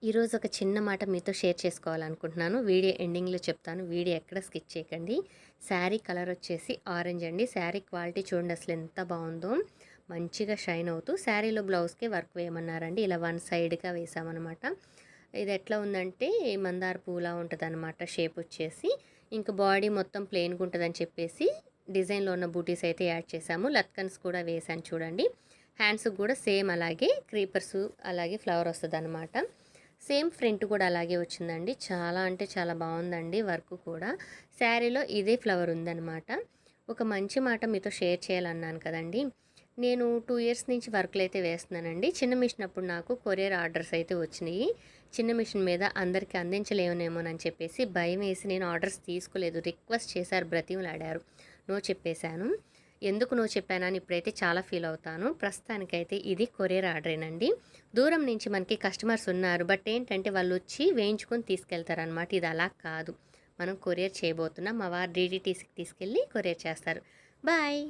ఈరోజు ఒక చిన్న మాట మీతో షేర్ చేసుకోవాలనుకుంటున్నాను. వీడియో ఎండింగ్‌లో చెప్తాను. వీడియో ఎక్కడ స్కిప్ చేయకండి. శారీ కలర్ వచ్చేసి ఆరెంజ్ అండి. శారీ క్వాలిటీ చూడండి అసలు ఎంత బావుందో. మంచిగా షైన్ అవుతూ శారీలో బ్లౌజ్‌కి వర్క్ వేయమన్నారండి. ఇలా వన్ సైడ్‌గా వేసామనమాట. ఇది ఎట్లా ఉందంటే మందార పువ్వులా ఉంటదనమాట షేప్ వచ్చేసి. ఇంక బాడీ మొత్తం ప్లెయిన్‌గా ఉంటదని చెప్పేసి డిజైన్‌లో ఉన్న బూటీస్ అయితే యాడ్ చేశాము. లట్కన్స్ కూడా వేశాను చూడండి. హ్యాండ్స్‌కి కూడా సేమ్ అలాగే క్రీపర్స్ అలాగే ఫ్లవర్ వస్తదనమాట. సేమ్ ఫ్రంట్ కూడా అలాగే వచ్చిందండి. చాలా అంటే చాలా బాగుందండి వర్క్ కూడా. శారీలో ఇదే ఫ్లవర్ ఉందనమాట. ఒక మంచి మాట మీతో షేర్ చేయాలన్నాను కదండి. నేను 2 ఇయర్స్ నుంచి వర్క్లు అయితే వేస్తున్నానండి. చిన్న మిషన్ అప్పుడు నాకు కొరియర్ ఆర్డర్స్ అయితే వచ్చినాయి. చిన్న మిషన్ మీద అందరికీ అందించలేమోనని చెప్పేసి భయం వేసి నేను ఆర్డర్స్ తీసుకోలేదు. రిక్వెస్ట్ చేశారు, బ్రతిమలాడారు. నో చెప్పేశాను. ఎందుకు నో చెప్పానని ఇప్పుడైతే చాలా ఫీల్ అవుతాను. ప్రస్తుతానికైతే ఇది కొరియర్ ఆర్డరేనండి. దూరం నుంచి మనకి కస్టమర్స్ ఉన్నారు. బట్ ఏంటంటే వాళ్ళు వచ్చి వేయించుకొని తీసుకెళ్తారనమాట. ఇది అలా కాదు. మనం కొరియర్ చేయబోతున్నాం. మా వారు డీటీటీసీకి తీసుకెళ్ళి కొరియర్ చేస్తారు. బాయ్.